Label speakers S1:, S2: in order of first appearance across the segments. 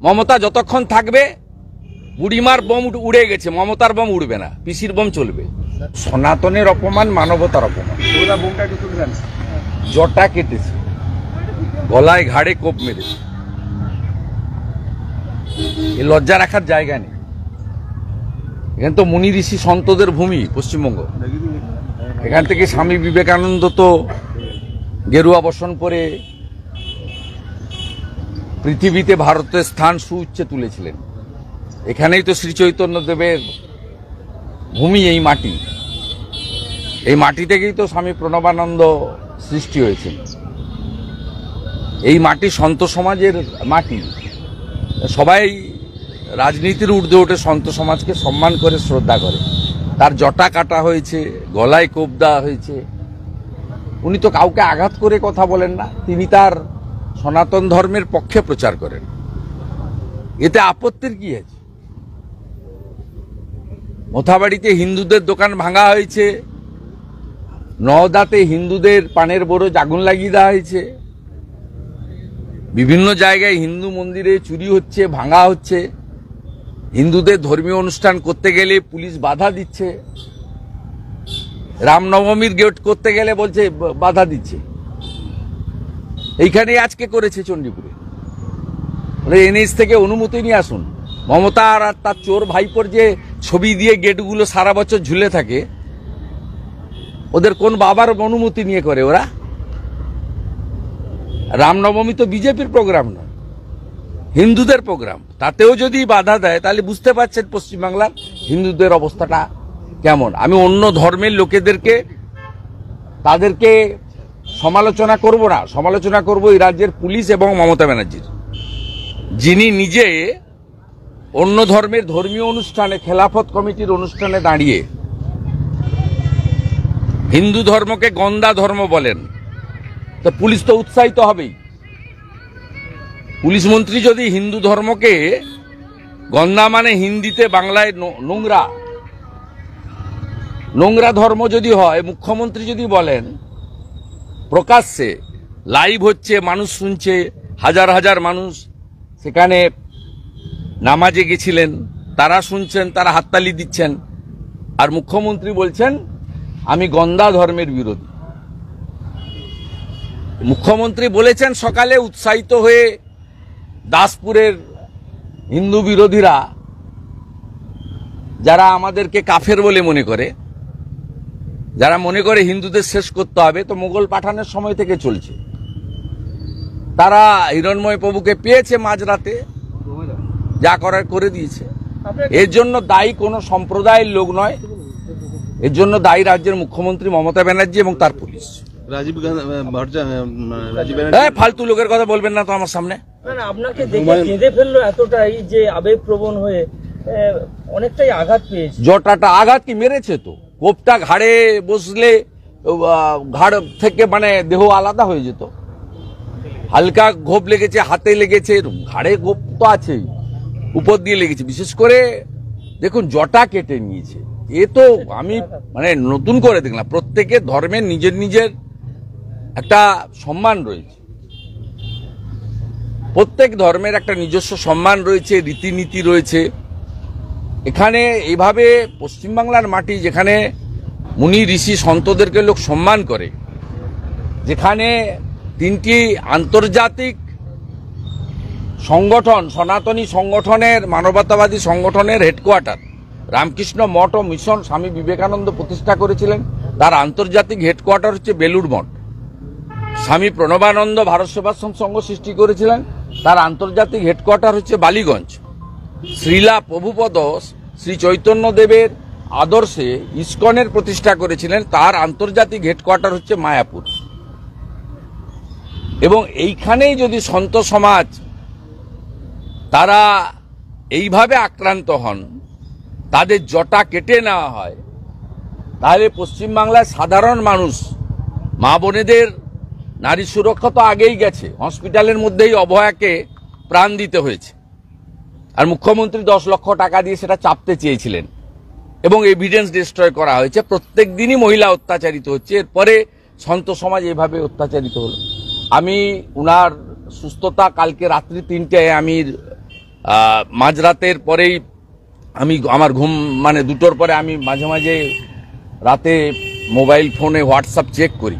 S1: মমতা যতক্ষণ থাকবে বুড়িমার বোম উড়ে গেছে, মমতার বোম উড়বে না, পিসির বোম চলবে। সনাতনের অপমান মানবতার অপমান। জটা কেটেছে, গলায় ঘাড়ে কোপ মেরেছে, এ লজ্জা রাখার জায়গা নেই। এখানে তো মুনি ঋষি সন্তদের ভূমি পশ্চিমবঙ্গ। এখান থেকে স্বামী বিবেকানন্দ তো গেরুয়া বসন পরে পৃথিবীতে ভারতের স্থান সুউচ্চে তুলেছিলেন। এখানেই তো শ্রী চৈতন্য দেবের ভূমি, এই মাটি। এই মাটি থেকেই তো স্বামী প্রণবানন্দ সৃষ্টি হয়েছে। এই মাটি সন্ত সমাজের মাটি। সবাই রাজনীতির ঊর্ধ্বে উঠে সন্ত সমাজকে সম্মান করে, শ্রদ্ধা করে। তার জটা কাটা হয়েছে, গলায় কোপ দেওয়া হয়েছে। উনি তো কাউকে আঘাত করে কথা বলেন না, তিনি তার সনাতন ধর্মের পক্ষে প্রচার করেন। এতে আপত্তির কি আছে? মোথাবাড়িতে হিন্দুদের দোকান ভাঙা হয়েছে, নওদাতে হিন্দুদের পানের বরজ আগুন লাগিয়ে দেওয়া হয়েছে, বিভিন্ন জায়গায় হিন্দু মন্দিরে চুরি হচ্ছে, ভাঙা হচ্ছে, হিন্দুদের ধর্মীয় অনুষ্ঠান করতে গেলে পুলিশ বাধা দিচ্ছে, রামনবমীর গেট করতে গেলে বলছে বাধা দিচ্ছে। এইখানে আজকে করেছে চণ্ডীপুরে। এনএইচ থেকে অনুমতি নিয়ে আসুন। মমতা আর তার চোর ভাইপোর যে ছবি দিয়ে গেটগুলো সারা বছর ঝুলে থাকে, ওদের কোন বাবার অনুমতি নিয়ে করে ওরা? রামনবমী তো বিজেপির প্রোগ্রাম নয়, হিন্দুদের প্রোগ্রাম। তাতেও যদি বাধা দেয় তাহলে বুঝতে পারছেন পশ্চিমবাংলার হিন্দুদের অবস্থাটা কেমন। আমি অন্য ধর্মের লোকেদেরকে, তাদেরকে সমালোচনা করব না, সমালোচনা করব এই রাজ্যের পুলিশ এবং মমতা ব্যানার্জির, যিনি নিজে অন্য ধর্মের ধর্মীয় অনুষ্ঠানে, খেলাফত কমিটির অনুষ্ঠানে দাঁড়িয়ে হিন্দু ধর্মকে গন্দা ধর্ম বলেন। তো পুলিশ তো উৎসাহিত হবেই। পুলিশ মন্ত্রী যদি হিন্দু ধর্মকে গন্দা মানে হিন্দিতে বাংলায় নোংরা, নোংরা ধর্ম যদি হয়, মুখ্যমন্ত্রী যদি বলেন প্রকাশ্যে, লাইভ হচ্ছে, মানুষ শুনছে, হাজার হাজার মানুষ সেখানে নামাজে গেছিলেন, তারা শুনছেন, তারা হাততালি দিচ্ছেন, আর মুখ্যমন্ত্রী বলছেন আমি গন্দা ধর্মের বিরোধী। মুখ্যমন্ত্রী বলেছেন সকালে, উৎসাহিত হয়ে দাসপুরের হিন্দু বিরোধীরা, যারা আমাদেরকে কাফের বলে মনে করে, যারা মনে করে হিন্দুদের শেষ করতে হবে, তো মোগল পাঠানের সময় থেকে চলছে। তারা হিরণময় প্রভুকে পেয়েছে মাঝরাতে, যা করার করে দিয়েছে। এর জন্য দায়ী কোনো সম্প্রদায়ের লোক নয়, এর জন্য দায়ী রাজ্যের মুখ্যমন্ত্রী মমতা ব্যানার্জি এবং তার পুলিশ।
S2: রাজীব গান্ধী
S1: ফালতু লোকের কথা বলবেন না তো আমার সামনে।
S3: আপনাকে দেখে কেঁদে ফেললো এতটাই যে আবেগপ্রবণ হয়ে অনেকটাই আঘাত পেয়েছে।
S1: জটাটা আঘাত কি মেরেছে? তো কোপটা ঘাড়ে বসলে ঘাড় থেকে মানে দেহ আলাদা হয়ে যেত। হালকা ঘোপ লেগেছে, হাতে লেগেছে, ঘাড়ে ঘোপ তো আছেই, উপর দিয়ে লেগেছে। বিশেষ করে দেখুন জটা কেটে নিয়েছে। এ তো আমি মানে নতুন করে দেখলাম। প্রত্যেকের ধর্মের নিজের নিজের একটা সম্মান রয়েছে, প্রত্যেক ধর্মের একটা নিজস্ব সম্মান রয়েছে, রীতিনীতি রয়েছে। এখানে এইভাবে পশ্চিমবাংলার মাটি, যেখানে মুনি ঋষি সন্তদেরকে লোক সম্মান করে, যেখানে তিনটি আন্তর্জাতিক সংগঠন, সনাতনী সংগঠনের, মানবতাবাদী সংগঠনের হেডকোয়ার্টার, রামকৃষ্ণ মঠ ও মিশন স্বামী বিবেকানন্দ প্রতিষ্ঠা করেছিলেন, তার আন্তর্জাতিক হেডকোয়ার্টার হচ্ছে বেলুড় মঠ। স্বামী প্রণবানন্দ ভারত সেবাশ্রম সংঘ সৃষ্টি করেছিলেন, তার আন্তর্জাতিক হেডকোয়ার্টার হচ্ছে বালিগঞ্জ। শ্রীলা প্রভুপদ শ্রী চৈতন্য দেবের আদর্শে ইসকনের প্রতিষ্ঠা করেছিলেন, তার আন্তর্জাতিক হেডকোয়ার্টার হচ্ছে মায়াপুর। এবং এইখানেই যদি সন্ত সমাজ তারা এইভাবে আক্রান্ত হন, তাদের জটা কেটে নেওয়া হয়, তাহলে পশ্চিমবাংলার সাধারণ মানুষ, মা বোনেদের নারী সুরক্ষা তো আগেই গেছে, হসপিটালের মধ্যেই অভয়াকে প্রাণ দিতে হয়েছে। আর মুখ্যমন্ত্রী 10 লক্ষ টাকা দিয়ে সেটা চাপতে চেয়েছিলেন এবং এভিডেন্স ডিস্ট্রয় করা হয়েছে। প্রত্যেক দিনই মহিলা অত্যাচারিত হচ্ছে, এরপরে সন্ত সমাজ এভাবে অত্যাচারিত হলো। আমি উনার সুস্থতা, কালকে রাত্রি 3টায় আমি মাঝরাতের পরেই আমি আমার ঘুম মানে 2টোর পরে আমি মাঝে মাঝে রাতে মোবাইল ফোনে হোয়াটসঅ্যাপ চেক করি।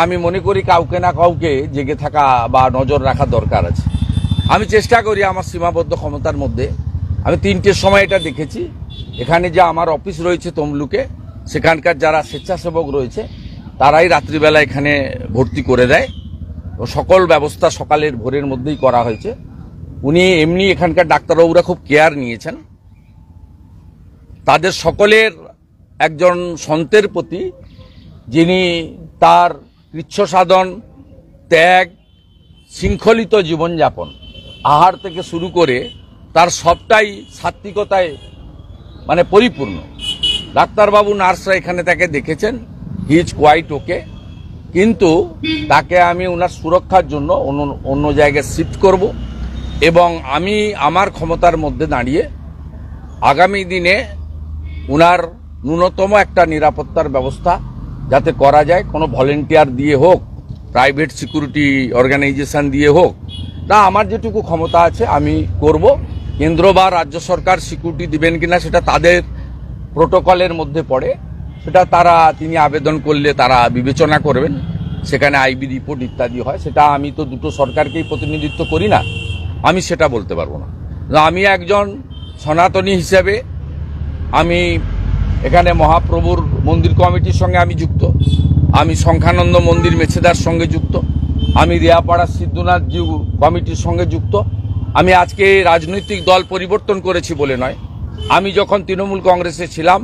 S1: আমি মনে করি কাউকে না কাউকে জেগে থাকা বা নজর রাখা দরকার আছে। আমি চেষ্টা করি আমার সীমাবদ্ধ ক্ষমতার মধ্যে। আমি 3টের সময় এটা দেখেছি, এখানে যে আমার অফিস রয়েছে তমলুকে, সেখানকার যারা স্বেচ্ছাসেবক রয়েছে তারাই রাত্রিবেলা এখানে ভর্তি করে দেয়। সকল ব্যবস্থা সকালের ভোরের মধ্যেই করা হয়েছে। উনি এমনি এখানকার ডাক্তারবাবুরা খুব কেয়ার নিয়েছেন। তাদের সকলের একজন সন্তের প্রতি, যিনি তার কৃচ্ছ সাধন, ত্যাগ, শৃঙ্খলিত জীবনযাপন, আহার থেকে শুরু করে তার সবটাই সাত্বিকতায় মানে পরিপূর্ণ। ডাক্তারবাবু নার্সরা এখানে তাকে দেখেছেন, হি ইজ কোয়াইট ওকে, কিন্তু তাকে আমি ওনার সুরক্ষার জন্য অন্য জায়গায় শিফট করব এবং আমি আমার ক্ষমতার মধ্যে দাঁড়িয়ে আগামী দিনে ওনার ন্যূনতম একটা নিরাপত্তার ব্যবস্থা যাতে করা যায়, কোনো ভলেন্টিয়ার দিয়ে হোক, প্রাইভেট সিকিউরিটি অর্গানাইজেশন দিয়ে হোক, তা আমার যেটুকু ক্ষমতা আছে আমি করব। কেন্দ্র বা রাজ্য সরকার সিকিউরিটি দিবেন কিনা সেটা তাদের প্রোটোকলের মধ্যে পড়ে, সেটা তিনি আবেদন করলে তারা বিবেচনা করবেন, সেখানে আইবি রিপোর্ট ইত্যাদি হয়। সেটা আমি তো দুটো সরকারকেই প্রতিনিধিত্ব করি না, আমি সেটা বলতে পারবো না। আমি একজন সনাতনী হিসেবে আমি এখানে মহাপ্রভুর মন্দির কমিটির সঙ্গে আমি যুক্ত, আমি সংখ্যানন্দ মন্দির মেছেদার সঙ্গে যুক্ত, আমি রিয়াপাড়া সিদ্ধনাথ জিউ কমিটির সঙ্গে যুক্ত। আমি আজকে রাজনৈতিক দল পরিবর্তন করেছি বলে নয়, আমি যখন তৃণমূল কংগ্রেসে ছিলাম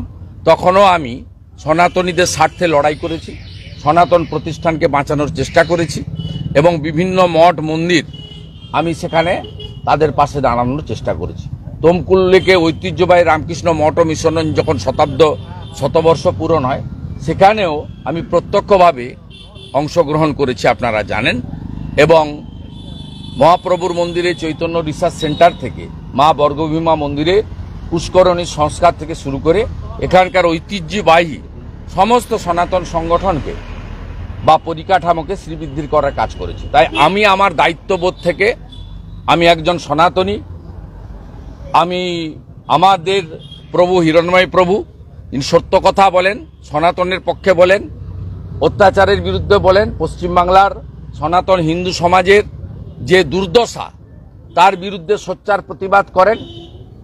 S1: তখনও আমি সনাতনীদের স্বার্থে লড়াই করেছি, সনাতন প্রতিষ্ঠানকে বাঁচানোর চেষ্টা করেছি এবং বিভিন্ন মঠ মন্দির আমি সেখানে তাদের পাশে দাঁড়ানোর চেষ্টা করেছি। তমকুল্লেকে ঐতিহ্যবাহী রামকৃষ্ণ মঠ ও মিশন যখন শতবর্ষ পূরণ হয়, সেখানেও আমি প্রত্যক্ষভাবে অংশগ্রহণ করেছি, আপনারা জানেন। এবং মহাপ্রভুর মন্দিরে চৈতন্য রিসার্চ সেন্টার থেকে মা বর্গভীমা মন্দিরে পুষ্করণী সংস্কার থেকে শুরু করে এখানকার ঐতিহ্যবাহী সমস্ত সনাতন সংগঠনকে বা পরিকাঠামোকে শ্রীবৃদ্ধির করার কাজ করেছি। তাই আমি আমার দায়িত্ববোধ থেকে, আমি একজন সনাতনী, আমি আমাদের প্রভু হিরণ্ময় প্রভু ইনি সত্য কথা বলেন, সনাতনের পক্ষে বলেন, অত্যাচারের বিরুদ্ধে বলেন, পশ্চিমবাংলার সনাতন হিন্দু সমাজের যে দুর্দশা তার বিরুদ্ধে সোচ্চার প্রতিবাদ করেন।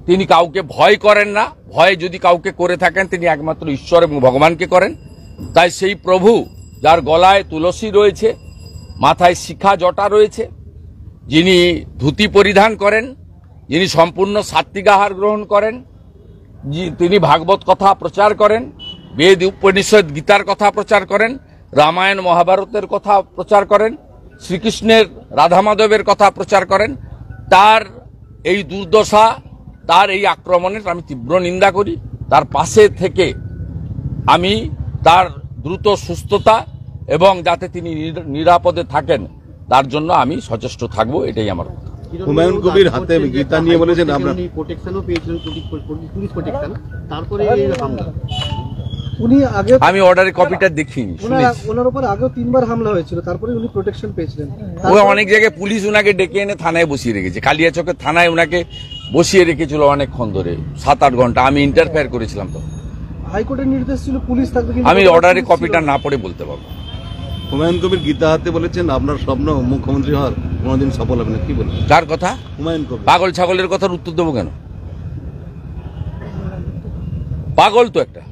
S1: তিনি কাউকে ভয় করেন না, ভয় যদি কাউকে করে থাকেন তিনি একমাত্র ঈশ্বর এবং ভগবানকে করেন। তাই সেই প্রভু যার গলায় তুলসী রয়েছে, মাথায় শিখা জটা রয়েছে, যিনি ধুতি পরিধান করেন, যিনি সম্পূর্ণ সাত্বিক আহার গ্রহণ করেন, তিনি ভাগবত কথা প্রচার করেন, বেদ উপনিষদ গীতার কথা প্রচার করেন, রামায়ণ মহাভারতের কথা প্রচার করেন, শ্রীকৃষ্ণের রাধা মাধবের কথা প্রচার করেন, তার এই দুর্দশা, তার এই আক্রমণের আমি তীব্র নিন্দা করি। তার পাশে থেকে আমি তার দ্রুত সুস্থতা এবং যাতে তিনি নিরাপদে থাকেন তার জন্য আমি সচেষ্ট থাকবো, এটাই আমার কথা।
S2: হুমায়ুন কবির হাতে গীতা নিয়ে বলেছেন আমরা
S4: প্রোটেকশনও পেয়েছিলেন, পুলিশ প্রোটেকশন, তারপরে হামলা।
S5: উনি আগে
S1: আমি অর্ডারের কপিটা দেখিনি,
S5: ওনার উপর আগেও 3বার হামলা হয়েছিল, তারপরে উনি প্রোটেকশন পেয়েছিলেন।
S1: ও অনেক জায়গায় পুলিশ উনাকে ডেকে এনে থানায় বসিয়ে রেখেছে, কালিয়াচকের থানায় উনাকে বসিয়ে রেখেছিল অনেকক্ষণ ধরে, 7-8 ঘন্টা। আমি ইন্টারফেয়ার করেছিলাম তো।
S5: হাইকোর্টের নির্দেশ ছিল পুলিশ থাকবে,
S1: আমি অর্ডারের কপিটা না পড়ে বলতে পারবো।
S2: হুমায়ুন কবির গীতা হাতে বলেছেন আপনার স্বপ্ন মুখ্যমন্ত্রী হওয়ার কোনোদিন সফল হবে না, কি বলবেন?
S1: কার কথা?
S2: হুমায়ুন কবির।
S1: পাগল ছাগলের কথার উত্তর দেবো কেন? পাগল তো একটা,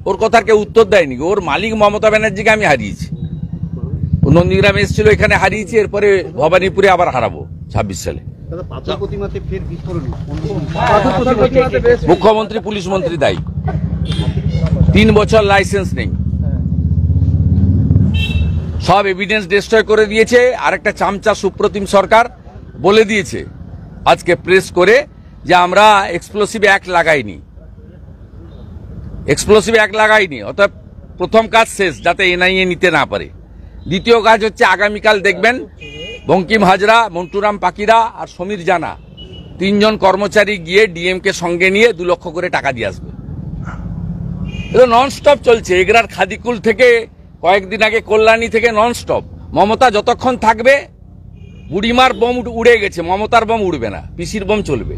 S1: ওর কথার কেউ উত্তর দেয়নি। ওর মালিক মমতা ব্যানার্জিকে আমি হারিয়েছি, ও নন্দীগ্রামে এসেছিল, এখানে হারিয়েছি, এরপরে ভবানীপুরে আবার হারাবো 26 সালে। মুখ্যমন্ত্রী পুলিশ মন্ত্রী দায়ী, 3 বছর লাইসেন্স নেই, সব এভিডেন্স ডিস্ট্রয় করে দিয়েছে। আরেকটা চামচা সুপ্রতিম সরকার বলে দিয়েছে আজকে প্রেস করে যে আমরা এক্সপ্লোসিভ অ্যাক্ট লাগাইনি, অর্থাৎ প্রথম কাজ শেষ, যাতে এনআইএ নিতে না পারে। দ্বিতীয় কাজ হচ্ছে আগামীকাল দেখবেন বঙ্কিম হাজরা, মন্টুরাম পাকিরা আর সমীর জানা 3 জন কর্মচারী গিয়ে ডিএমকে সঙ্গে নিয়ে 2 লক্ষ করে টাকা দিয়ে আসবে। এটা নন স্টপ চলছে, এগরার খাদিকুল থেকে কয়েকদিন আগে কল্যাণী থেকে নন স্টপ। মমতা যতক্ষণ থাকবে বুড়িমার বোম উড়ে গেছে, মমতার বোম উড়বে না, পিসির বোম চলবে।